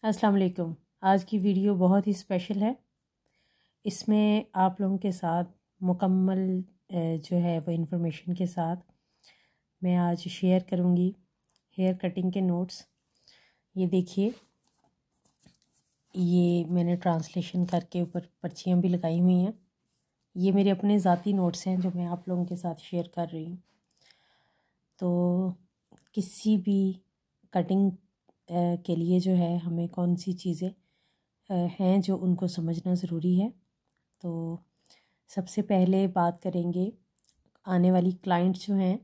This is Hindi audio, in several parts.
अस्सलाम वालेकुम। आज की वीडियो बहुत ही स्पेशल है। इसमें आप लोगों के साथ मुकम्मल जो है वो इन्फॉर्मेशन के साथ मैं आज शेयर करूँगी हेयर कटिंग के नोट्स। ये देखिए, ये मैंने ट्रांसलेशन करके ऊपर पर्चियाँ भी लगाई हुई हैं। ये मेरे अपने ज़ाती नोट्स हैं जो मैं आप लोगों के साथ शेयर कर रही हूँ। तो किसी भी कटिंग के लिए जो है हमें कौन सी चीज़ें हैं जो उनको समझना ज़रूरी है। तो सबसे पहले बात करेंगे आने वाली क्लाइंट्स जो हैं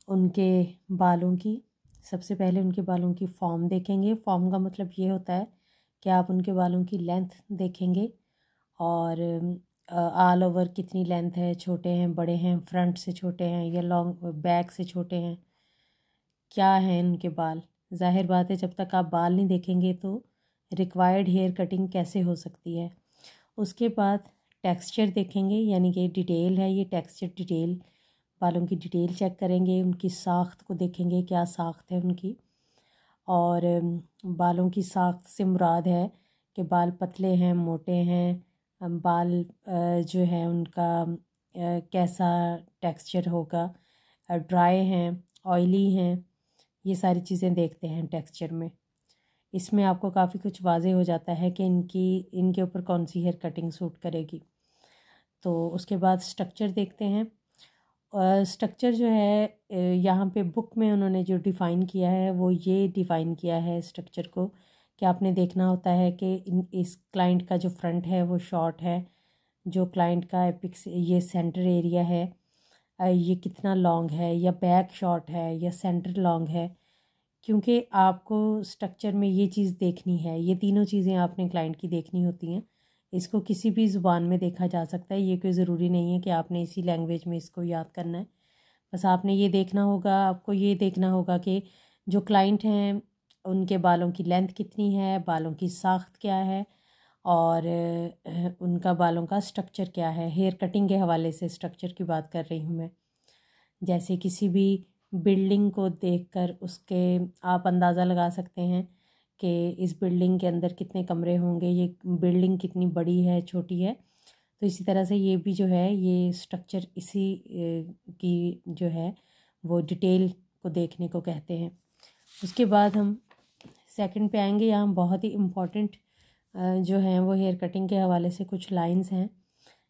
उनके बालों की। सबसे पहले उनके बालों की फॉर्म देखेंगे। फॉर्म का मतलब ये होता है कि आप उनके बालों की लेंथ देखेंगे और ऑल ओवर कितनी लेंथ है, छोटे हैं, बड़े हैं, फ्रंट से छोटे हैं या लॉन्ग बैक से छोटे हैं, क्या हैं उनके बाल। जाहिर बात है जब तक आप बाल नहीं देखेंगे तो रिक्वायर्ड हेयर कटिंग कैसे हो सकती है। उसके बाद टेक्सचर देखेंगे, यानी कि डिटेल है, ये टेक्सचर डिटेल, बालों की डिटेल चेक करेंगे। उनकी साख्त को देखेंगे, क्या साख्त है उनकी। और बालों की साख्त से मुराद है कि बाल पतले हैं, मोटे हैं, बाल जो है उनका कैसा टेक्सचर होगा, ड्राई हैं, ऑयली हैं, ये सारी चीज़ें देखते हैं टेक्सचर में। इसमें आपको काफ़ी कुछ वाज़े हो जाता है कि इनके ऊपर कौन सी हेयर कटिंग सूट करेगी। तो उसके बाद स्ट्रक्चर देखते हैं। स्ट्रक्चर जो है यहाँ पे बुक में उन्होंने जो डिफ़ाइन किया है वो ये डिफ़ाइन किया है स्ट्रक्चर को कि आपने देखना होता है कि इस क्लाइंट का जो फ्रंट है वो शॉर्ट है, जो क्लाइंट का एपिक्स ये सेंटर एरिया है ये कितना लॉन्ग है, या बैक शॉर्ट है या सेंटर लॉन्ग है। क्योंकि आपको स्ट्रक्चर में ये चीज़ देखनी है, ये तीनों चीज़ें आपने क्लाइंट की देखनी होती हैं। इसको किसी भी ज़ुबान में देखा जा सकता है, ये कोई ज़रूरी नहीं है कि आपने इसी लैंग्वेज में इसको याद करना है। बस आपने ये देखना होगा, आपको ये देखना होगा कि जो क्लाइंट हैं उनके बालों की लेंथ कितनी है, बालों की साख्त क्या है और उनका बालों का स्ट्रक्चर क्या है। हेयर कटिंग के हवाले से स्ट्रक्चर की बात कर रही हूँ मैं। जैसे किसी भी बिल्डिंग को देखकर उसके आप अंदाज़ा लगा सकते हैं कि इस बिल्डिंग के अंदर कितने कमरे होंगे, ये बिल्डिंग कितनी बड़ी है, छोटी है। तो इसी तरह से ये भी जो है ये स्ट्रक्चर इसी की जो है वो डिटेल को देखने को कहते हैं। उसके बाद हम सेकंड पे आएंगे। यहाँ बहुत ही इम्पॉर्टेंट जो हैं वो हेयर कटिंग के हवाले से कुछ लाइंस हैं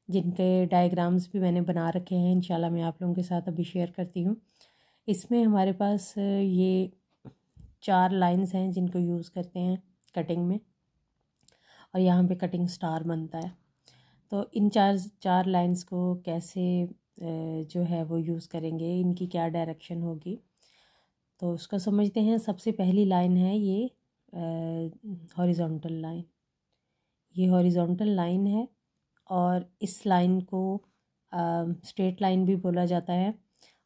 जिनके डायग्राम्स भी मैंने बना रखे हैं। इंशाल्लाह मैं आप लोगों के साथ अभी शेयर करती हूँ। इसमें हमारे पास ये 4 लाइंस हैं जिनको यूज़ करते हैं कटिंग में, और यहाँ पे कटिंग स्टार बनता है। तो इन चार लाइंस को कैसे जो है वो यूज़ करेंगे, इनकी क्या डायरेक्शन होगी, तो उसको समझते हैं। सबसे पहली लाइन है ये हॉरिजॉन्टल लाइन। ये हॉरिजॉन्टल लाइन है और इस लाइन को स्ट्रेट लाइन भी बोला जाता है।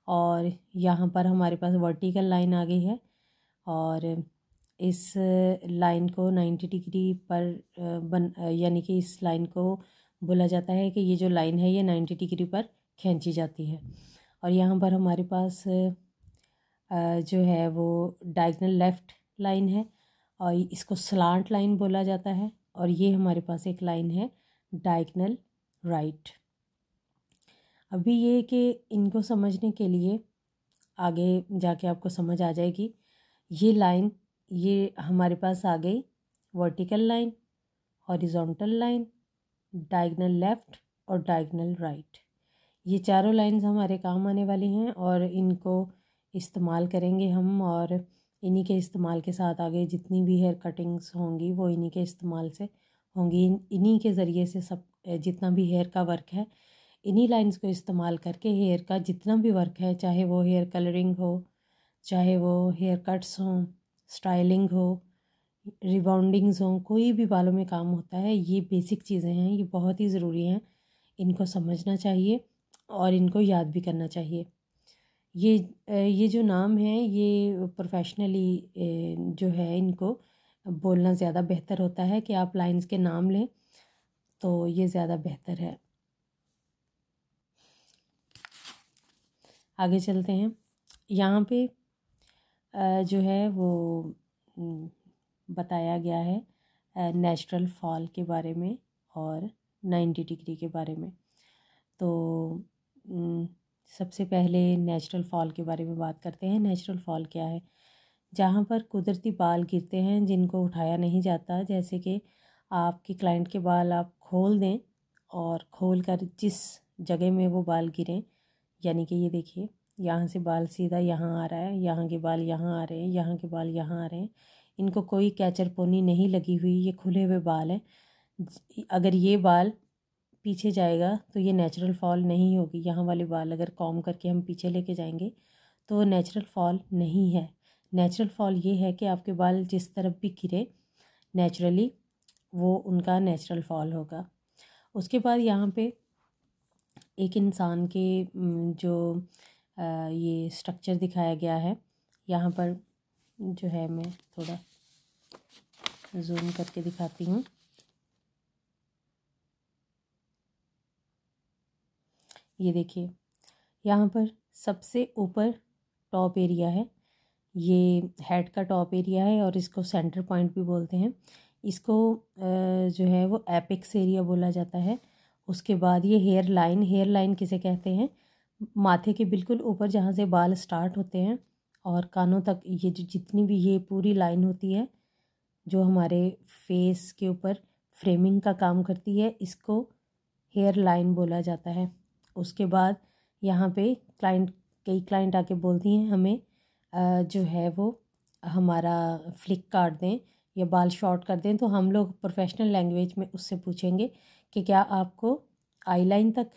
और यहाँ पर हमारे पास वर्टिकल लाइन आ गई है और इस लाइन को 90 डिग्री पर यानी कि इस लाइन को बोला जाता है कि ये जो लाइन है ये 90 डिग्री पर खींची जाती है। और यहाँ पर हमारे पास जो है वो डायगनल लेफ़्ट लाइन है और इसको स्लांट लाइन बोला जाता है। और ये हमारे पास एक लाइन है डायगनल राइट। अभी ये कि इनको समझने के लिए आगे जाके आपको समझ आ जाएगी। ये लाइन ये हमारे पास आ गई vertical line, horizontal line, diagonal left और डायगनल राइट। ये चारों लाइंस हमारे काम आने वाली हैं और इनको इस्तेमाल करेंगे हम, और इन्हीं के इस्तेमाल के साथ आगे जितनी भी हेयर कटिंग्स होंगी वो इन्हीं के इस्तेमाल से होंगी। इन्हीं के ज़रिए से सब जितना भी हेयर का वर्क है, इन्हीं लाइंस को इस्तेमाल करके हेयर का जितना भी वर्क है, चाहे वो हेयर कलरिंग हो, चाहे वो हेयर कट्स हों, स्टाइलिंग हो, रिबॉन्डिंग्स हों, कोई भी बालों में काम होता है, ये बेसिक चीज़ें हैं, ये बहुत ही ज़रूरी हैं। इनको समझना चाहिए और इनको याद भी करना चाहिए। ये जो नाम है ये प्रोफेशनली जो है इनको बोलना ज़्यादा बेहतर होता है कि आप लाइंस के नाम लें, तो ये ज़्यादा बेहतर है। आगे चलते हैं। यहाँ पे जो है वो बताया गया है नेचुरल फॉल के बारे में और 90 डिग्री के बारे में। तो सबसे पहले नेचुरल फॉल के बारे में बात करते हैं। नेचुरल फॉल क्या है? जहाँ पर कुदरती बाल गिरते हैं जिनको उठाया नहीं जाता, जैसे कि आपके क्लाइंट के बाल आप खोल दें और खोल कर जिस जगह में वो बाल गिरें, यानी कि ये देखिए यहाँ से बाल सीधा यहाँ आ रहा है, यहाँ के बाल यहाँ आ रहे हैं, यहाँ के बाल यहाँ आ रहे हैं, इनको कोई कैचर पोनी नहीं लगी हुई, ये खुले हुए बाल हैं। अगर ये बाल पीछे जाएगा तो ये नेचुरल फॉल नहीं होगी। यहाँ वाले बाल अगर कॉम करके हम पीछे लेके जाएंगे तो वो नेचुरल फॉल नहीं है। नेचुरल फॉल ये है कि आपके बाल जिस तरफ भी गिरे नेचुरली, वो उनका नेचुरल फॉल होगा। उसके बाद यहाँ पे एक इंसान के जो ये स्ट्रक्चर दिखाया गया है, यहाँ पर जो है मैं थोड़ा जूम करके दिखाती हूँ। ये देखिए यहाँ पर सबसे ऊपर टॉप एरिया है, ये हेड का टॉप एरिया है और इसको सेंटर पॉइंट भी बोलते हैं। इसको जो है वो एपेक्स एरिया बोला जाता है। उसके बाद ये हेयर लाइन किसे कहते हैं? माथे के बिल्कुल ऊपर जहाँ से बाल स्टार्ट होते हैं और कानों तक ये जो जितनी भी ये पूरी लाइन होती है जो हमारे फेस के ऊपर फ्रेमिंग का काम करती है, इसको हेयर लाइन बोला जाता है। उसके बाद यहाँ पे कई क्लाइंट आके बोलती हैं हमें जो है वो हमारा फ्लिक काट दें या बाल शॉर्ट कर दें, तो हम लोग प्रोफेशनल लैंग्वेज में उससे पूछेंगे कि क्या आपको आई लाइन तक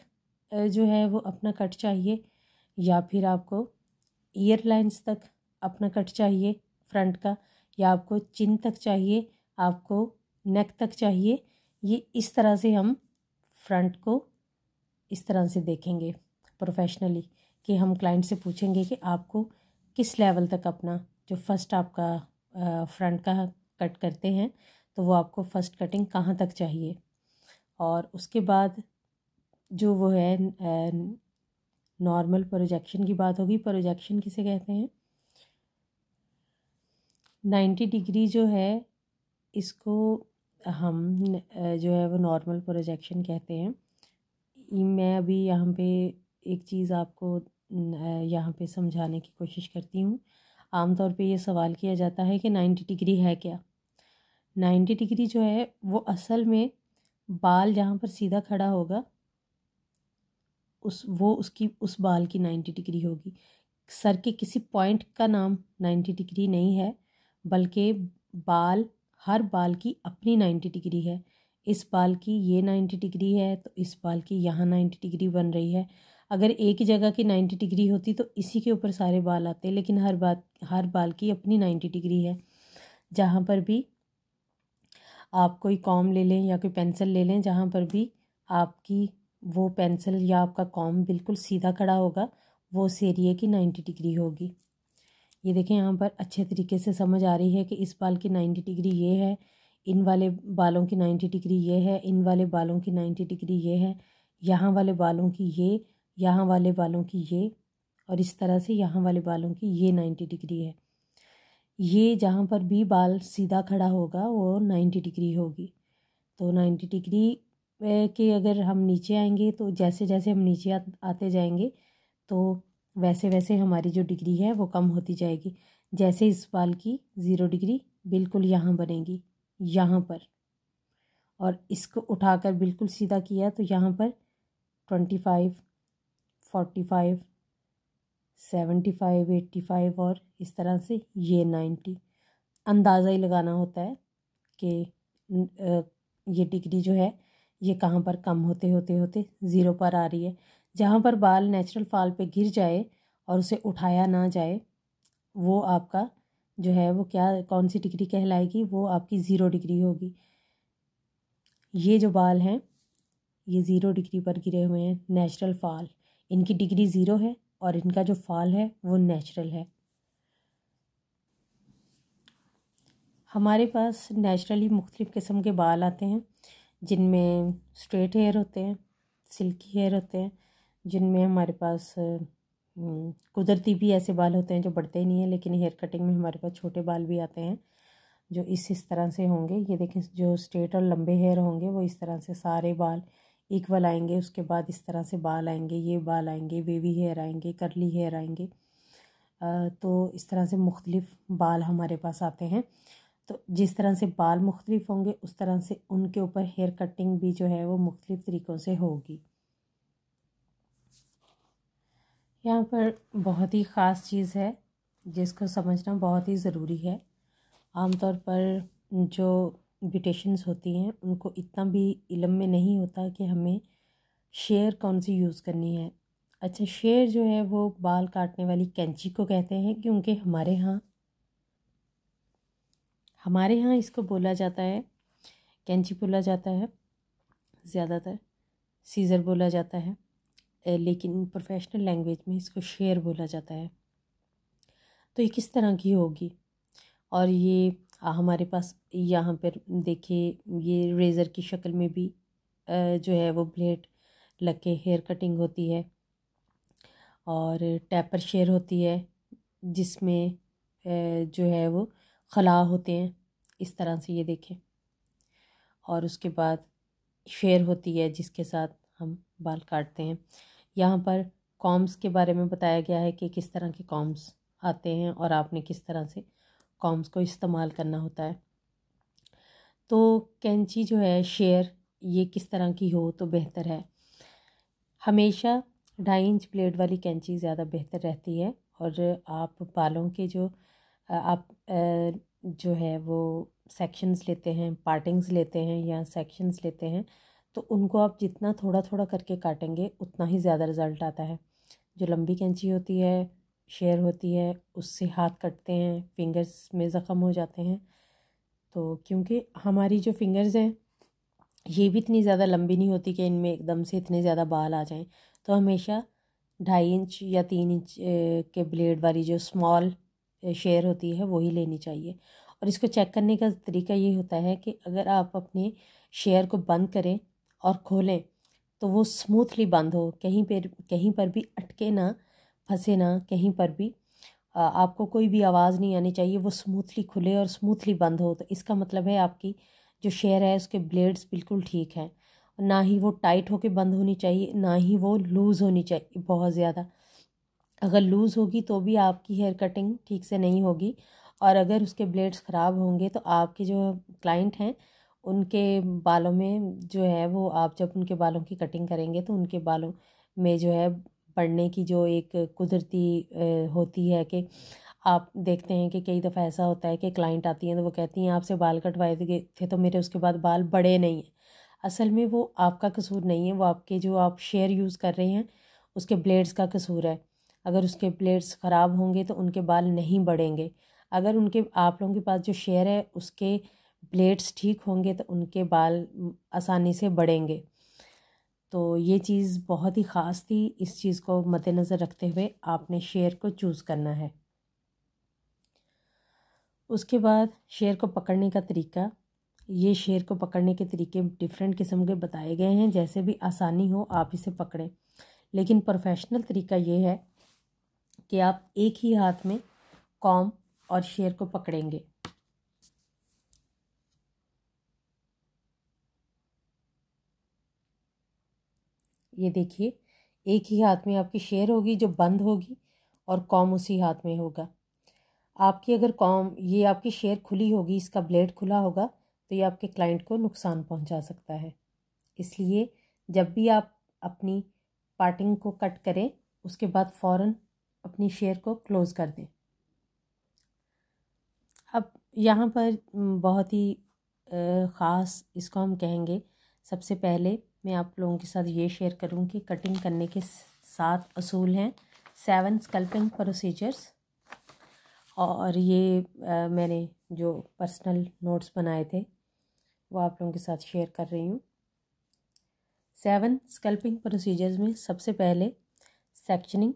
जो है वो अपना कट चाहिए या फिर आपको ईयर लाइंस तक अपना कट चाहिए फ्रंट का, या आपको चिन तक चाहिए, आपको नेक तक चाहिए। ये इस तरह से हम फ्रंट को इस तरह से देखेंगे प्रोफेशनली कि हम क्लाइंट से पूछेंगे कि आपको किस लेवल तक अपना जो फर्स्ट आपका फ्रंट का कट करते हैं तो वो आपको फर्स्ट कटिंग कहाँ तक चाहिए। और उसके बाद जो वो है नॉर्मल प्रोजेक्शन की बात होगी। प्रोजेक्शन किसे कहते हैं? 90 डिग्री जो है इसको हम जो है वो नॉर्मल प्रोजेक्शन कहते हैं। मैं अभी यहाँ पे एक चीज़ आपको यहाँ पे समझाने की कोशिश करती हूँ। आमतौर पे ये सवाल किया जाता है कि 90 डिग्री है क्या? 90 डिग्री जो है वो असल में बाल जहाँ पर सीधा खड़ा होगा उस बाल की 90 डिग्री होगी। सर के किसी पॉइंट का नाम 90 डिग्री नहीं है, बल्कि हर बाल की अपनी 90 डिग्री है। इस बाल की ये 90 डिग्री है तो इस बाल की यहाँ 90 डिग्री बन रही है। अगर एक ही जगह की 90 डिग्री होती तो इसी के ऊपर सारे बाल आते, लेकिन हर बाल की अपनी 90 डिग्री है। जहाँ पर भी आप कोई कॉम ले लें या कोई पेंसिल ले लें, जहाँ पर भी आपकी वो पेंसिल या आपका कॉम बिल्कुल सीधा खड़ा होगा वो उस एरिया की 90 डिग्री होगी। ये देखें यहाँ पर अच्छे तरीके से समझ आ रही है कि इस बाल की 90 डिग्री ये है, इन वाले बालों की 90 डिग्री ये है, इन वाले बालों की 90 डिग्री ये है, यहाँ वाले बालों की ये, यहाँ वाले बालों की ये, और इस तरह से यहाँ वाले बालों की ये 90 डिग्री है। ये जहाँ पर भी बाल सीधा खड़ा होगा वो 90 डिग्री होगी। तो 90 डिग्री के अगर हम नीचे आएंगे तो जैसे जैसे हम नीचे आते जाएंगे तो वैसे वैसे हमारी जो डिग्री है वो कम होती जाएगी। जैसे इस बाल की 0 डिग्री बिल्कुल यहाँ बनेगी, यहाँ पर, और इसको उठाकर बिल्कुल सीधा किया तो यहाँ पर 25, 45, 75, 85 और इस तरह से ये 90। अंदाज़ा ही लगाना होता है कि ये डिग्री जो है ये कहाँ पर कम होते होते होते 0 पर आ रही है। जहाँ पर बाल नेचुरल फॉल पे गिर जाए और उसे उठाया ना जाए वो आपका जो है वो कौन सी डिग्री कहलाएगी? वो आपकी 0 डिग्री होगी। ये जो बाल हैं ये 0 डिग्री पर गिरे हुए हैं, नेचुरल फॉल। इनकी डिग्री 0 है और इनका जो फॉल है वो नेचुरल है। हमारे पास नेचुरली मुख्तलिफ़ किस्म के बाल आते हैं, जिनमें स्ट्रेट हेयर होते हैं, सिल्की हेयर होते हैं, जिनमें हमारे पास कुदरती भी ऐसे बाल होते हैं जो बढ़ते ही नहीं हैं, लेकिन हेयर कटिंग में हमारे पास छोटे बाल भी आते हैं। जो इस तरह से होंगे। ये देखें, जो स्ट्रेट और लंबे हेयर होंगे वो इस तरह से सारे बाल इक्वल आएंगे। उसके बाद इस तरह से बाल आएंगे, ये बाल आएंगे, वेवी हेयर आएंगे, करली हेयर आएंगे। तो इस तरह से मुख्तलिफ बाल हमारे पास आते हैं। तो जिस तरह से बाल मुख्तलिफ होंगे उस तरह से उनके ऊपर हेयर कटिंग भी जो है वो मुख्तलिफ तरीक़ों से होगी। यहाँ पर बहुत ही ख़ास चीज़ है जिसको समझना बहुत ही ज़रूरी है। आमतौर पर जो ब्यूटिशियंस होती हैं उनको इतना भी इल्म में नहीं होता कि हमें शेयर कौन सी यूज़ करनी है। अच्छा, शेयर जो है वो बाल काटने वाली कैंची को कहते हैं, क्योंकि हमारे यहाँ इसको बोला जाता है, कैंची बोला जाता है ज़्यादातर, सीज़र बोला जाता है, लेकिन प्रोफेशनल लैंग्वेज में इसको शेयर बोला जाता है। तो ये किस तरह की होगी, और ये हमारे पास यहाँ पर देखिए, ये रेज़र की शक्ल में भी जो है वो ब्लेड लग के हेयर कटिंग होती है, और टैपर शेयर होती है जिसमें जो है वो खला होते हैं इस तरह से, ये देखें। और उसके बाद शेयर होती है जिसके साथ हम बाल काटते हैं। यहाँ पर कॉम्स के बारे में बताया गया है कि किस तरह के कॉम्स आते हैं और आपने किस तरह से कॉम्स को इस्तेमाल करना होता है। तो कैंची जो है शेयर, ये किस तरह की हो तो बेहतर है। हमेशा 2.5 इंच ब्लेड वाली कैंची ज़्यादा बेहतर रहती है। और आप बालों के जो आप जो है वो सेक्शंस लेते हैं, पार्टिंग्स लेते हैं या सेक्शंस लेते हैं, तो उनको आप जितना थोड़ा थोड़ा करके काटेंगे उतना ही ज़्यादा रिज़ल्ट आता है। जो लंबी कैंची होती है, शेयर होती है, उससे हाथ कटते हैं, फिंगर्स में ज़ख़म हो जाते हैं। तो क्योंकि हमारी जो फिंगर्स हैं ये भी इतनी ज़्यादा लंबी नहीं होती कि इनमें एकदम से इतने ज़्यादा बाल आ जाएं, तो हमेशा 2.5 इंच या 3 इंच के ब्लेड वाली जो स्मॉल शेयर होती है वही लेनी चाहिए। और इसको चेक करने का तरीका ये होता है कि अगर आप अपने शेयर को बंद करें और खोलें तो वो स्मूथली बंद हो, कहीं पर भी अटके ना, फंसे ना, कहीं पर भी आपको कोई भी आवाज़ नहीं आनी चाहिए। वो स्मूथली खुले और स्मूथली बंद हो, तो इसका मतलब है आपकी जो शेयर है उसके ब्लेड्स बिल्कुल ठीक हैं। ना ही वो टाइट होके बंद होनी चाहिए, ना ही वो लूज़ होनी चाहिए बहुत ज़्यादा। अगर लूज़ होगी तो भी आपकी हेयर कटिंग ठीक से नहीं होगी, और अगर उसके ब्लेड्स ख़राब होंगे तो आपके जो क्लाइंट हैं उनके बालों में जो है वो, आप जब उनके बालों की कटिंग करेंगे तो उनके बालों में जो है पड़ने की जो एक कुदरती होती है कि आप देखते हैं कि कई दफ़ा ऐसा होता है कि क्लाइंट आती हैं तो वो कहती हैं आपसे बाल कटवाए थे तो मेरे उसके बाद बाल बड़े नहीं हैं। असल में वो आपका कसूर नहीं है, वो आपके जो आप शेयर यूज़ कर रहे हैं उसके ब्लेड्स का कसूर है। अगर उसके ब्लेड्स ख़राब होंगे तो उनके बाल नहीं बढ़ेंगे। अगर उनके आप लोगों के पास जो शेयर है उसके ब्लेड्स ठीक होंगे तो उनके बाल आसानी से बढ़ेंगे। तो ये चीज़ बहुत ही ख़ास थी, इस चीज़ को मद्देनज़र रखते हुए आपने शेयर को चूज़ करना है। उसके बाद शेयर को पकड़ने का तरीका, ये शेयर को पकड़ने के तरीके डिफरेंट किस्म के बताए गए हैं, जैसे भी आसानी हो आप इसे पकड़ें। लेकिन प्रोफेशनल तरीका ये है कि आप एक ही हाथ में कॉम और शेयर को पकड़ेंगे। ये देखिए, एक ही हाथ में आपकी शेयर होगी जो बंद होगी और कॉम उसी हाथ में होगा। आपकी अगर कॉम, ये आपकी शेयर खुली होगी, इसका ब्लेड खुला होगा तो ये आपके क्लाइंट को नुकसान पहुंचा सकता है। इसलिए जब भी आप अपनी पार्टिंग को कट करें उसके बाद फ़ौरन अपनी शेयर को क्लोज़ कर दें। अब यहाँ पर बहुत ही ख़ास इसको हम कहेंगे, सबसे पहले मैं आप लोगों के साथ ये शेयर करूँ कि कटिंग करने के 7 असूल हैं, 7 स्कल्पिंग प्रोसीजर्स। और ये मैंने जो पर्सनल नोट्स बनाए थे वो आप लोगों के साथ शेयर कर रही हूँ। 7 स्कल्पिंग प्रोसीजर्स में सबसे पहले सेक्शनिंग,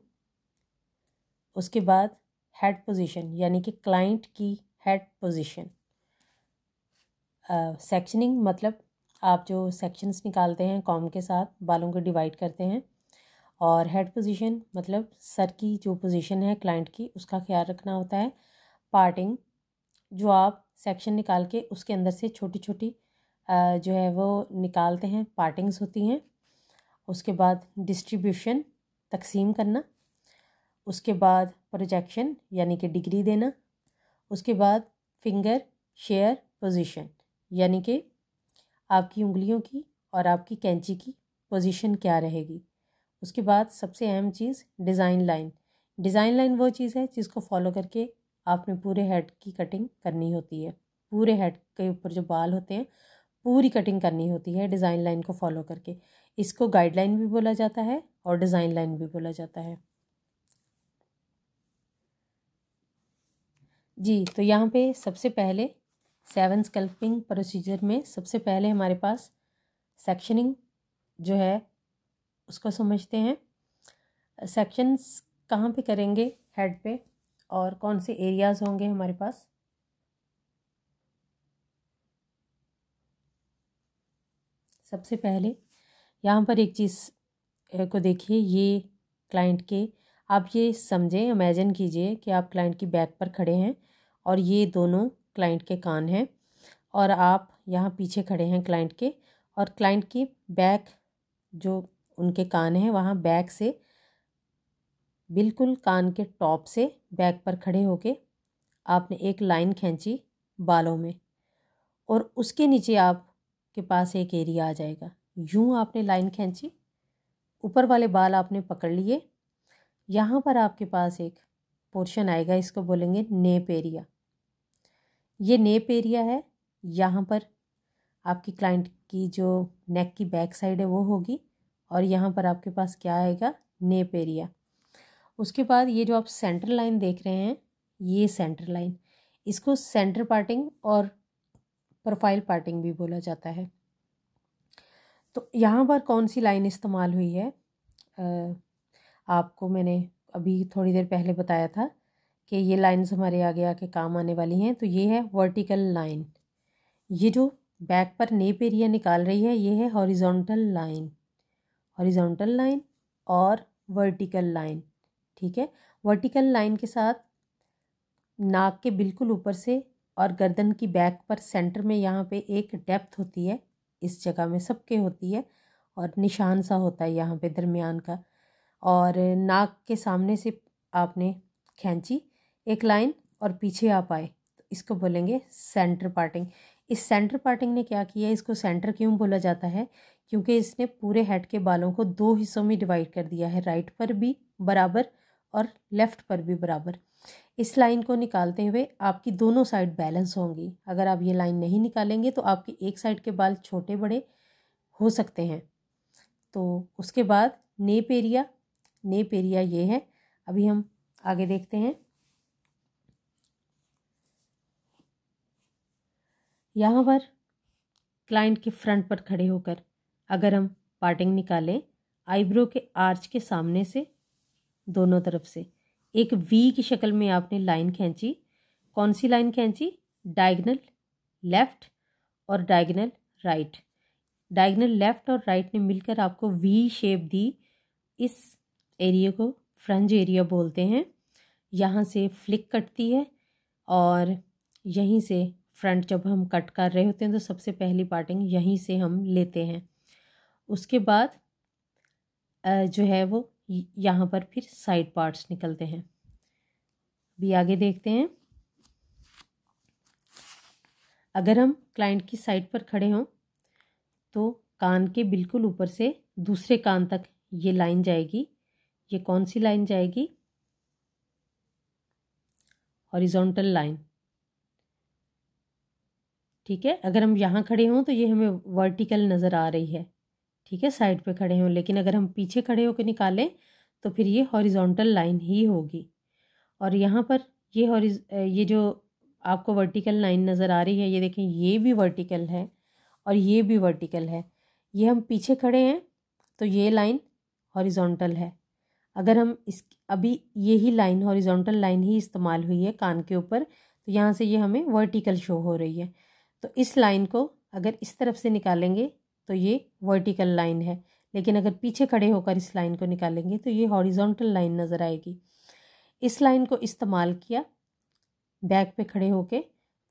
उसके बाद हेड पोजीशन यानी कि क्लाइंट की हेड पोजीशन। सेक्शनिंग मतलब आप जो सेक्शंस निकालते हैं कॉम के साथ, बालों को डिवाइड करते हैं। और हेड पोजीशन मतलब सर की जो पोजीशन है क्लाइंट की, उसका ख्याल रखना होता है। पार्टिंग, जो आप सेक्शन निकाल के उसके अंदर से छोटी छोटी जो है वो निकालते हैं, पार्टिंग्स होती हैं। उसके बाद डिस्ट्रीब्यूशन, तकसीम करना। उसके बाद प्रोजेक्शन यानी कि डिग्री देना। उसके बाद फिंगर, शेयर, पोजीशन यानी कि आपकी उंगलियों की और आपकी कैंची की पोजीशन क्या रहेगी। उसके बाद सबसे अहम चीज़ डिज़ाइन लाइन। डिज़ाइन लाइन वो चीज़ है जिसको फॉलो करके आपने पूरे हेड की कटिंग करनी होती है। पूरे हेड के ऊपर जो बाल होते हैं पूरी कटिंग करनी होती है डिज़ाइन लाइन को फॉलो करके। इसको गाइडलाइन भी बोला जाता है और डिज़ाइन लाइन भी बोला जाता है। जी, तो यहाँ पे सबसे पहले 7 स्कल्पिंग प्रोसीजर में सबसे पहले हमारे पास सेक्शनिंग जो है उसको समझते हैं। सेक्शंस कहाँ पे करेंगे हेड पे और कौन से एरियाज़ होंगे हमारे पास। सबसे पहले यहाँ पर एक चीज़ को देखिए, ये क्लाइंट के, आप ये समझें, इमेजिन कीजिए कि आप क्लाइंट की बैक पर खड़े हैं और ये दोनों क्लाइंट के कान हैं और आप यहाँ पीछे खड़े हैं क्लाइंट के, और क्लाइंट की बैक जो उनके कान हैं वहाँ बैक से बिल्कुल कान के टॉप से बैक पर खड़े होके आपने एक लाइन खींची बालों में और उसके नीचे आपके पास एक एरिया आ जाएगा। यूँ आपने लाइन खींची, ऊपर वाले बाल आपने पकड़ लिए, यहाँ पर आपके पास एक पोर्शन आएगा, इसको बोलेंगे नेप एरिया। ये नेप एरिया है, यहाँ पर आपकी क्लाइंट की जो नेक की बैक साइड है वो होगी और यहाँ पर आपके पास क्या आएगा, नेप एरिया। उसके बाद ये जो आप सेंटर लाइन देख रहे हैं, ये सेंटर लाइन, इसको सेंटर पार्टिंग और प्रोफाइल पार्टिंग भी बोला जाता है। तो यहाँ पर कौन सी लाइन इस्तेमाल हुई है, आपको मैंने अभी थोड़ी देर पहले बताया था कि ये लाइंस हमारे आगे आके काम आने वाली हैं। तो ये है वर्टिकल लाइन, ये जो बैक पर नेप एरिया निकाल रही है ये है हॉरिजॉन्टल लाइन। हॉरिजॉन्टल लाइन और वर्टिकल लाइन, ठीक है। वर्टिकल लाइन के साथ नाक के बिल्कुल ऊपर से और गर्दन की बैक पर सेंटर में यहाँ पे एक डेप्थ होती है, इस जगह में सबके होती है और निशान सा होता है यहाँ पे दरमियान का, और नाक के सामने से आपने खींची एक लाइन और पीछे आप आए, तो इसको बोलेंगे सेंटर पार्टिंग। इस सेंटर पार्टिंग ने क्या किया, इसको सेंटर क्यों बोला जाता है, क्योंकि इसने पूरे हेड के बालों को 2 हिस्सों में डिवाइड कर दिया है, राइट पर भी बराबर और लेफ़्ट पर भी बराबर। इस लाइन को निकालते हुए आपकी दोनों साइड बैलेंस होंगी। अगर आप ये लाइन नहीं निकालेंगे तो आपकी एक साइड के बाल छोटे बड़े हो सकते हैं। तो उसके बाद नेप एरिया, नेप एरिया ये है। अभी हम आगे देखते हैं। यहाँ पर क्लाइंट के फ्रंट पर खड़े होकर अगर हम पार्टिंग निकालें, आईब्रो के आर्च के सामने से दोनों तरफ से एक वी की शक्ल में आपने लाइन खींची। कौन सी लाइन खींची, डायगोनल लेफ़्ट और डायगोनल राइट। डायगोनल लेफ़्ट और राइट ने मिलकर आपको वी शेप दी। इस एरिया को फ्रंज एरिया बोलते हैं। यहाँ से फ्लिक कटती है और यहीं से फ्रंट जब हम कट कर रहे होते हैं तो सबसे पहली पार्टिंग यहीं से हम लेते हैं। उसके बाद जो है वो यहाँ पर फिर साइड पार्ट्स निकलते हैं। भी आगे देखते हैं। अगर हम क्लाइंट की साइड पर खड़े हों तो कान के बिल्कुल ऊपर से दूसरे कान तक ये लाइन जाएगी। ये कौन सी लाइन जाएगी, हॉरिजॉन्टल लाइन, ठीक है। अगर हम यहाँ खड़े हों तो ये हमें वर्टिकल नज़र आ रही है, ठीक है, साइड पे खड़े हों। लेकिन अगर हम पीछे खड़े होकर निकालें तो फिर ये हॉरिजॉन्टल लाइन ही होगी। और यहाँ पर ये जो आपको वर्टिकल लाइन नज़र आ रही है, ये देखें, ये भी वर्टिकल है और ये भी वर्टिकल है। ये हम पीछे खड़े हैं तो ये लाइन हॉरिजॉन्टल है। अगर हम अभी यही लाइन हॉरिजॉन्टल लाइन ही इस्तेमाल हुई है कान के ऊपर, तो यहाँ से ये हमें वर्टिकल शो हो रही है। तो इस लाइन को अगर इस तरफ से निकालेंगे तो ये वर्टिकल लाइन है, लेकिन अगर पीछे खड़े होकर इस लाइन को निकालेंगे तो ये हॉरिजॉन्टल लाइन नज़र आएगी। इस लाइन को इस्तेमाल किया बैक पे खड़े होके,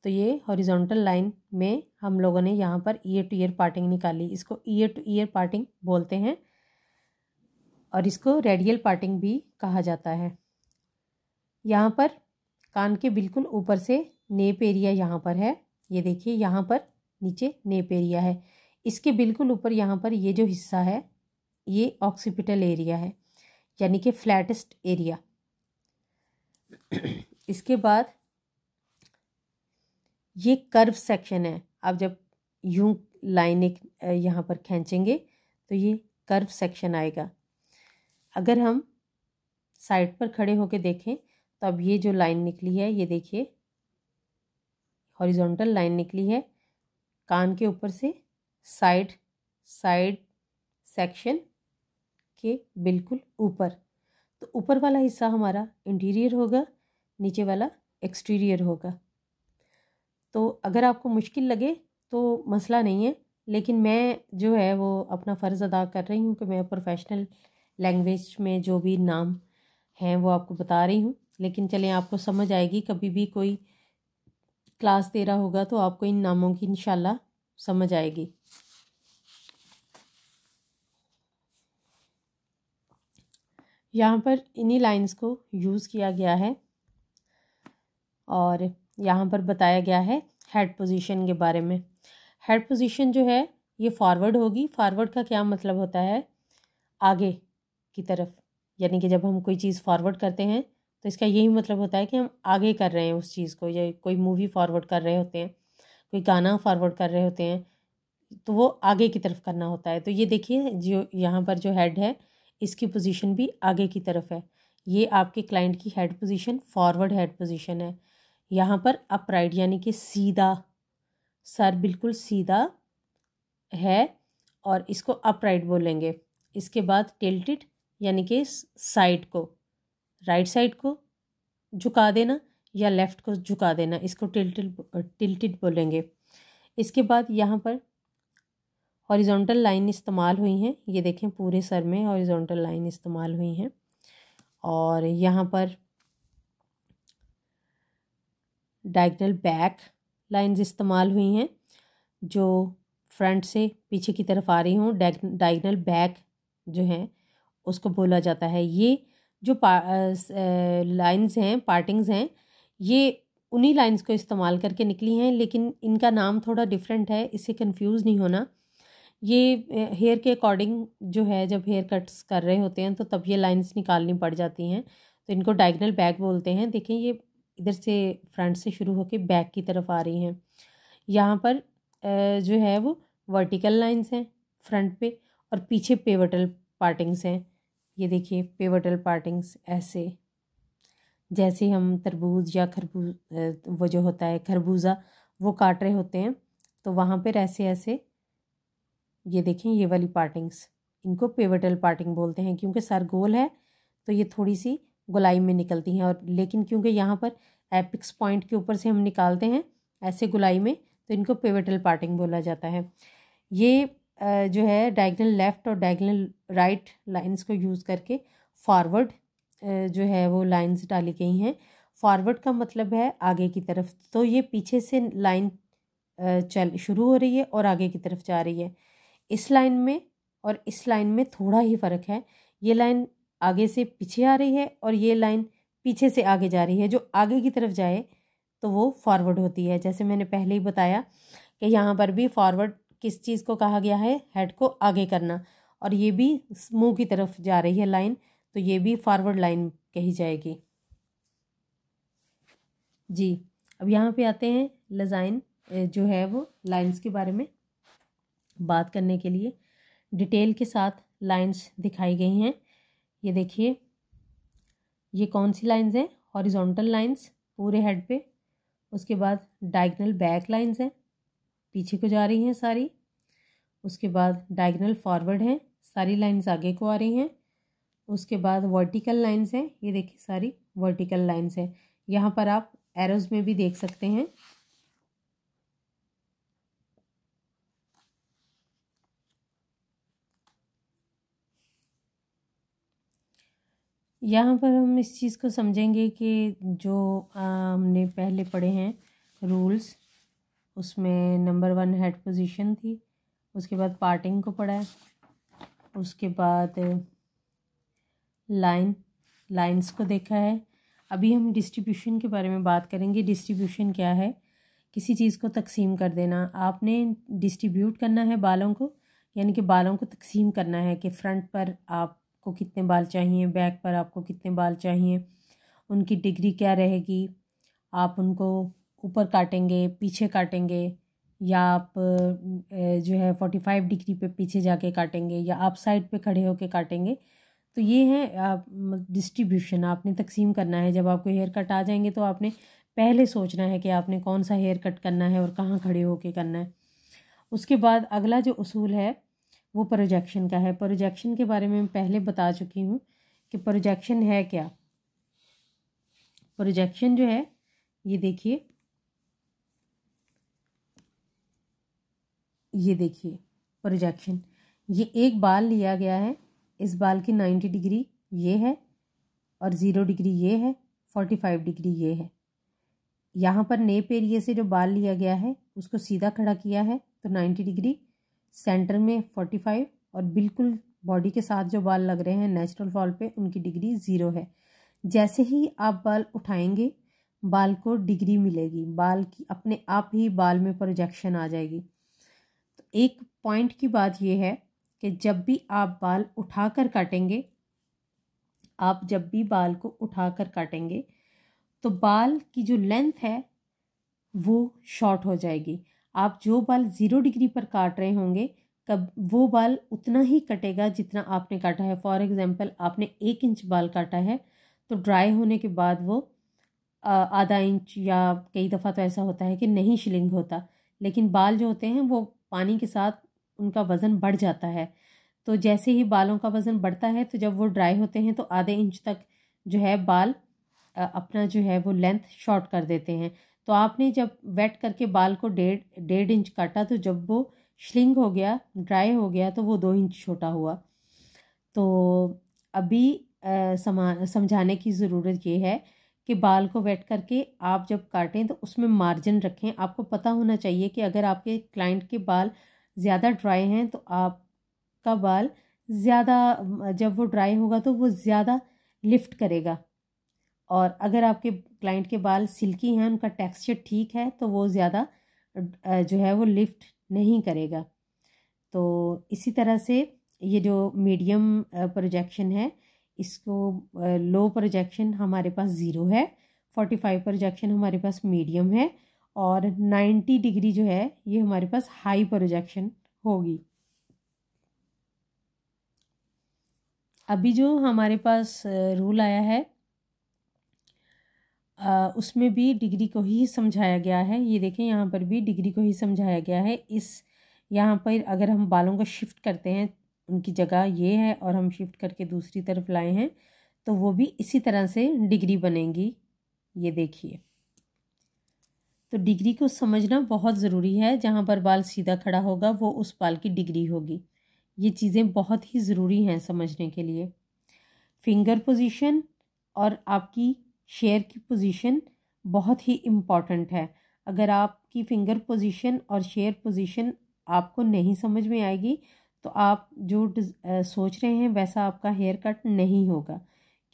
तो ये हॉरिजॉन्टल लाइन में हम लोगों ने यहाँ per year two year parting निकाली, इसको ईयर टू ईयर पार्टिंग बोलते हैं और इसको रेडियल पार्टिंग भी कहा जाता है। यहाँ पर कान के बिल्कुल ऊपर से नेप एरिया यहाँ पर है, ये देखिए यहाँ पर नीचे नेप एरिया है, इसके बिल्कुल ऊपर यहाँ पर ये जो हिस्सा है ये ऑक्सीपिटल एरिया है, यानी कि फ्लैटेस्ट एरिया। इसके बाद ये कर्व सेक्शन है। अब जब यूं लाइन एक यहाँ पर खींचेंगे तो ये कर्व सेक्शन आएगा। अगर हम साइड पर खड़े होकर देखें तो अब ये जो लाइन निकली है, ये देखिए हॉरिजॉन्टल लाइन निकली है कान के ऊपर से साइड सेक्शन के बिल्कुल ऊपर। तो ऊपर वाला हिस्सा हमारा इंटीरियर होगा, नीचे वाला एक्सटीरियर होगा। तो अगर आपको मुश्किल लगे तो मसला नहीं है, लेकिन मैं जो है वो अपना फ़र्ज़ अदा कर रही हूँ कि मैं प्रोफेशनल लैंग्वेज में जो भी नाम हैं वो आपको बता रही हूँ। लेकिन चलें, आपको समझ आएगी, कभी भी कोई क्लास दे रहा होगा तो आपको इन नामों की इंशाल्लाह समझ आएगी। यहाँ पर इन्हीं लाइंस को यूज़ किया गया है और यहाँ पर बताया गया है हेड पोजीशन के बारे में। हेड पोजीशन जो है ये फॉरवर्ड होगी। फॉरवर्ड का क्या मतलब होता है? आगे की तरफ, यानी कि जब हम कोई चीज़ फॉरवर्ड करते हैं तो इसका यही मतलब होता है कि हम आगे कर रहे हैं उस चीज़ को। या कोई मूवी फॉरवर्ड कर रहे होते हैं, कोई गाना फॉरवर्ड कर रहे होते हैं, तो वो आगे की तरफ करना होता है। तो ये देखिए जो यहाँ पर जो हेड है इसकी पोजीशन भी आगे की तरफ है। ये आपके क्लाइंट की head position forward head position है। यहाँ पर अपराइट यानी कि सीधा, सर बिल्कुल सीधा है और इसको अपराइट बोलेंगे। इसके बाद टिल्टेड यानी कि साइड को, राइट साइड को झुका देना या लेफ़्ट को झुका देना, इसको टिल्टेड बोलेंगे। इसके बाद यहाँ पर हॉरिजॉन्टल लाइन इस्तेमाल हुई हैं, ये देखें पूरे सर में हॉरिजॉन्टल लाइन इस्तेमाल हुई हैं। और यहाँ पर डायगोनल बैक लाइंस इस्तेमाल हुई हैं जो फ्रंट से पीछे की तरफ आ रही हूँ। डायगोनल बैक जो है उसको बोला जाता है। ये जो लाइंस हैं, पार्टिंग्स हैं, ये उन्हीं लाइंस को इस्तेमाल करके निकली हैं, लेकिन इनका नाम थोड़ा डिफरेंट है, इससे कंफ्यूज नहीं होना। ये हेयर के अकॉर्डिंग जो है, जब हेयर कट्स कर रहे होते हैं तो तब ये लाइंस निकालनी पड़ जाती हैं, तो इनको डायगोनल बैक बोलते हैं। देखें ये इधर से फ्रंट से शुरू होकर बैक की तरफ आ रही हैं। यहाँ पर जो है वो वर्टिकल लाइंस हैं फ्रंट पे, और पीछे पिवटल पार्टिंग्स हैं। ये देखिए पिवटल पार्टिंग्स ऐसे, जैसे हम तरबूज या खरबूज वो जो होता है खरबूजा वो काट रहे होते हैं, तो वहाँ पर ऐसे ऐसे ये देखें ये वाली पार्टिंग्स, इनको पिवटल पार्टिंग बोलते हैं। क्योंकि सर गोल है तो ये थोड़ी सी गोलाई में निकलती हैं, और लेकिन क्योंकि यहाँ पर एपिक्स पॉइंट के ऊपर से हम निकालते हैं ऐसे गोलाई में, तो इनको पिवटल पार्टिंग बोला जाता है। ये जो है डायगोनल लेफ़्ट और डायगोनल राइट लाइंस को यूज़ करके फॉरवर्ड जो है वो लाइंस डाली गई हैं। फॉरवर्ड का मतलब है आगे की तरफ, तो ये पीछे से लाइन चल शुरू हो रही है और आगे की तरफ जा रही है। इस लाइन में और इस लाइन में थोड़ा ही फ़र्क है। ये लाइन आगे से पीछे आ रही है और ये लाइन पीछे से आगे जा रही है। जो आगे की तरफ जाए तो वो फॉरवर्ड होती है। जैसे मैंने पहले ही बताया कि यहाँ पर भी फॉरवर्ड किस चीज़ को कहा गया है? हेड को आगे करना। और ये भी मुंह की तरफ जा रही है लाइन, तो ये भी फॉरवर्ड लाइन कही जाएगी जी। अब यहाँ पे आते हैं लजाइन जो है वो लाइंस के बारे में बात करने के लिए डिटेल के साथ लाइंस दिखाई गई हैं। ये देखिए ये कौन सी लाइंस हैं? हॉरिजॉन्टल लाइंस पूरे हेड पे, उसके बाद डायगोनल बैक लाइंस हैं, पीछे को जा रही हैं सारी, उसके बाद डायगोनल फॉरवर्ड हैं, सारी लाइंस आगे को आ रही हैं, उसके बाद वर्टिकल लाइंस हैं, ये देखिए सारी वर्टिकल लाइंस हैं। यहाँ पर आप एरोज में भी देख सकते हैं। यहाँ पर हम इस चीज़ को समझेंगे कि जो हमने पहले पढ़े हैं रूल्स, उसमें नंबर 1 हेड पोजीशन थी, उसके बाद पार्टिंग को पढ़ा है, उसके बाद लाइंस को देखा है। अभी हम डिस्ट्रीब्यूशन के बारे में बात करेंगे। डिस्ट्रीब्यूशन क्या है? किसी चीज़ को तकसीम कर देना। आपने डिस्ट्रीब्यूट करना है बालों को, यानी कि बालों को तकसीम करना है कि फ्रंट पर आपको कितने बाल चाहिए, बैक पर आपको कितने बाल चाहिए, उनकी डिग्री क्या रहेगी, आप उनको ऊपर काटेंगे, पीछे काटेंगे, या आप जो है 45 डिग्री पे पीछे जाके काटेंगे, या आप साइड पे खड़े होके काटेंगे। तो ये है डिस्ट्रीब्यूशन। आपने तकसीम करना है। जब आपको हेयर कट आ जाएंगे तो आपने पहले सोचना है कि आपने कौन सा हेयर कट करना है और कहाँ खड़े होके करना है। उसके बाद अगला जो उसूल है वो प्रोजेक्शन का है। प्रोजेक्शन के बारे में मैं पहले बता चुकी हूँ कि प्रोजेक्शन है क्या। प्रोजेक्शन जो है, ये देखिए, ये देखिए प्रोजेक्शन, ये एक बाल लिया गया है, इस बाल की 90 डिग्री ये है और 0 डिग्री ये है, 45 डिग्री ये है। यहाँ पर नेप एरिया से जो बाल लिया गया है उसको सीधा खड़ा किया है तो 90 डिग्री, सेंटर में 45, और बिल्कुल बॉडी के साथ जो बाल लग रहे हैं नेचुरल फॉल पे उनकी डिग्री 0 है। जैसे ही आप बाल उठाएंगे बाल को डिग्री मिलेगी, बाल की अपने आप ही बाल में प्रोजेक्शन आ जाएगी। तो एक पॉइंट की बात यह है कि जब भी आप बाल उठाकर काटेंगे, आप जब भी बाल को उठाकर काटेंगे तो बाल की जो लेंथ है वो शॉर्ट हो जाएगी। आप जो बाल 0 डिग्री पर काट रहे होंगे कब वो बाल उतना ही कटेगा जितना आपने काटा है। फॉर एग्जांपल आपने 1 इंच बाल काटा है तो ड्राई होने के बाद वो आधा इंच, या कई दफ़ा तो ऐसा होता है कि नहीं शिलिंग होता, लेकिन बाल जो होते हैं वो पानी के साथ उनका वज़न बढ़ जाता है। तो जैसे ही बालों का वज़न बढ़ता है तो जब वो ड्राई होते हैं तो आधे इंच तक जो है बाल अपना जो है वो लेंथ शॉर्ट कर देते हैं। तो आपने जब वेट करके बाल को 1.5 इंच काटा तो जब वो श्रिंक हो गया, ड्राई हो गया, तो वो 2 इंच छोटा हुआ। तो अभी समझाने की ज़रूरत ये है कि बाल को वेट करके आप जब काटें तो उसमें मार्जिन रखें। आपको पता होना चाहिए कि अगर आपके क्लाइंट के बाल ज़्यादा ड्राई हैं तो आपका बाल ज़्यादा, जब वो ड्राई होगा तो वो ज़्यादा लिफ्ट करेगा, और अगर आपके क्लाइंट के बाल सिल्की हैं, उनका टेक्सचर ठीक है, तो वो ज़्यादा जो है वो लिफ्ट नहीं करेगा। तो इसी तरह से ये जो मीडियम प्रोजेक्शन है, इसको लो प्रोजेक्शन हमारे पास 0 है, 45 प्रोजेक्शन हमारे पास मीडियम है, और 90 डिग्री जो है ये हमारे पास हाई प्रोजेक्शन होगी। अभी जो हमारे पास रूल आया है उसमें भी डिग्री को ही समझाया गया है। ये देखें, यहाँ पर भी डिग्री को ही समझाया गया है। यहाँ पर अगर हम बालों को शिफ्ट करते हैं, उनकी जगह ये है और हम शिफ्ट करके दूसरी तरफ लाए हैं तो वो भी इसी तरह से डिग्री बनेगी। ये देखिए, तो डिग्री को समझना बहुत ज़रूरी है। जहाँ पर बाल सीधा खड़ा होगा वो उस बाल की डिग्री होगी। ये चीज़ें बहुत ही ज़रूरी हैं समझने के लिए। फिंगर पोजीशन और आपकी शेयर की पोजीशन बहुत ही इम्पॉर्टेंट है। अगर आपकी फिंगर पोजीशन और शेयर पोजीशन आपको नहीं समझ में आएगी तो आप जो सोच रहे हैं वैसा आपका हेयर कट नहीं होगा,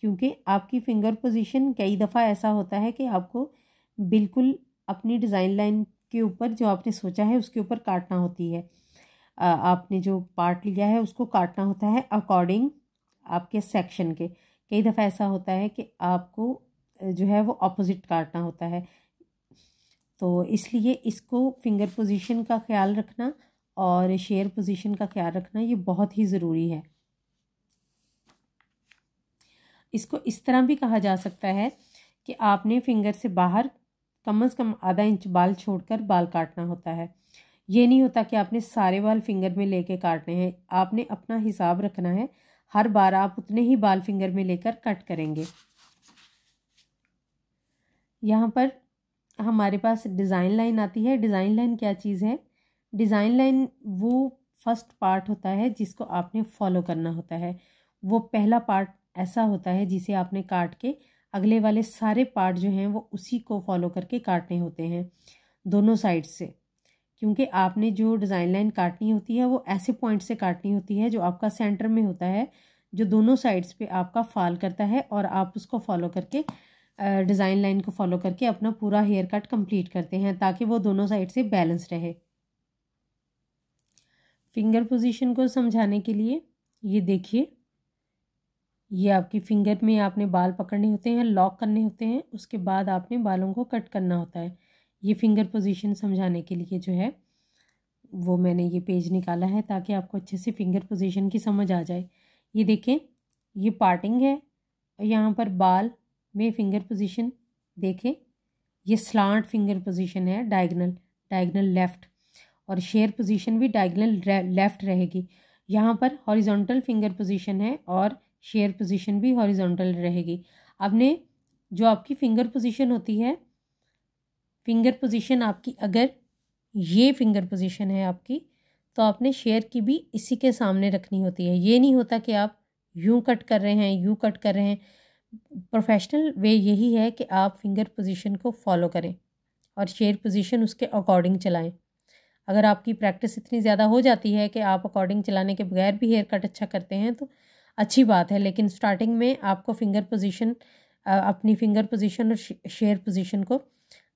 क्योंकि आपकी फिंगर पोजीशन कई दफ़ा ऐसा होता है कि आपको बिल्कुल अपनी डिज़ाइन लाइन के ऊपर जो आपने सोचा है उसके ऊपर काटना होती है। आपने जो पार्ट लिया है उसको काटना होता है अकॉर्डिंग आपके सेक्शन के। कई दफ़ा ऐसा होता है कि आपको जो है वो ऑपोजिट काटना होता है। तो इसलिए इसको फिंगर पोजीशन का ख्याल रखना और शेयर पोजीशन का ख्याल रखना ये बहुत ही ज़रूरी है। इसको इस तरह भी कहा जा सकता है कि आपने फिंगर से बाहर कम से कम आधा इंच बाल छोड़कर बाल काटना होता है। ये नहीं होता कि आपने सारे बाल फिंगर में लेके काटने हैं। आपने अपना हिसाब रखना है, हर बार आप उतने ही बाल फिंगर में लेकर कट करेंगे। यहाँ पर हमारे पास डिज़ाइन लाइन आती है। डिज़ाइन लाइन क्या चीज़ है? डिज़ाइन लाइन वो फर्स्ट पार्ट होता है जिसको आपने फॉलो करना होता है। वो पहला पार्ट ऐसा होता है जिसे आपने काट के अगले वाले सारे पार्ट जो हैं वो उसी को फॉलो करके काटने होते हैं दोनों साइड से, क्योंकि आपने जो डिज़ाइन लाइन काटनी होती है वो ऐसे पॉइंट से काटनी होती है जो आपका सेंटर में होता है, जो दोनों साइड्स पे आपका फॉल करता है, और आप उसको फॉलो करके डिज़ाइन लाइन को फॉलो करके अपना पूरा हेयर कट कंप्लीट करते हैं ताकि वो दोनों साइड से बैलेंस रहे। फिंगर पोजीशन को समझाने के लिए ये देखिए, ये आपकी फिंगर में आपने बाल पकड़ने होते हैं, लॉक करने होते हैं, उसके बाद आपने बालों को कट करना होता है। ये फिंगर पोजीशन समझाने के लिए जो है वो मैंने ये पेज निकाला है ताकि आपको अच्छे से फिंगर पोजीशन की समझ आ जाए। ये देखें, ये पार्टिंग है, यहाँ पर बाल में फिंगर पोजीशन देखें, ये स्लांट फिंगर पोजीशन है, डायगनल डायगनल लेफ़्ट, और शेयर पोजीशन भी डायगनल लेफ़्ट रहेगी। यहाँ पर हॉरिजॉन्टल फिंगर पोजीशन है और शेयर पोजीशन भी हॉरिजॉन्टल रहेगी। आपने जो आपकी फिंगर पोजीशन होती है, फिंगर पोजीशन आपकी अगर ये फिंगर पोजीशन है आपकी, तो आपने शेयर की भी इसी के सामने रखनी होती है। ये नहीं होता कि आप यूं कट कर रहे हैं, यूं कट कर रहे हैं। प्रोफेशनल वे यही है कि आप फिंगर पोजीशन को फॉलो करें और शेयर पोजीशन उसके अकॉर्डिंग चलाएं। अगर आपकी प्रैक्टिस इतनी ज़्यादा हो जाती है कि आप अकॉर्डिंग चलाने के बगैर भी हेयर कट अच्छा करते हैं तो अच्छी बात है, लेकिन स्टार्टिंग में आपको फिंगर पोजीशन, अपनी फिंगर पोजीशन और शेयर पोजीशन को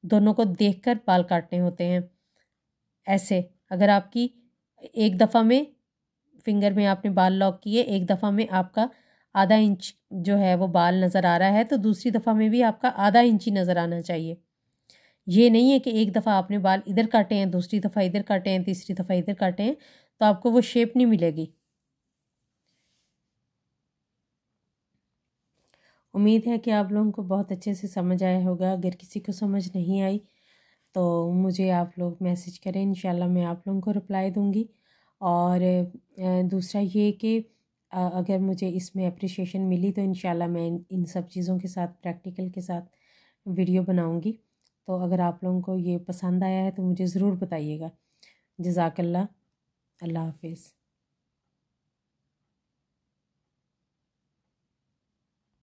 दोनों को देखकर बाल काटने होते हैं। ऐसे अगर आपकी एक दफ़ा में फिंगर में आपने बाल लॉक किए, एक दफ़ा में आपका आधा इंच जो है वो बाल नज़र आ रहा है, तो दूसरी दफ़ा में भी आपका आधा इंच ही नज़र आना चाहिए। ये नहीं है कि एक दफ़ा आपने बाल इधर काटे हैं, दूसरी दफ़ा इधर काटे हैं, तीसरी दफ़ा इधर काटे हैं, तो आपको वो शेप नहीं मिलेगी। उम्मीद है कि आप लोगों को बहुत अच्छे से समझ आया होगा। अगर किसी को समझ नहीं आई तो मुझे आप लोग मैसेज करें, इंशाल्लाह मैं आप लोगों को रिप्लाई दूँगी। और दूसरा ये कि अगर मुझे इसमें अप्रिशिएशन मिली तो इंशाल्लाह मैं इन सब चीज़ों के साथ, प्रैक्टिकल के साथ वीडियो बनाऊँगी। तो अगर आप लोगों को ये पसंद आया है तो मुझे ज़रूर बताइएगा। जज़ाकल्लाह, अल्लाह हाफ़िज़।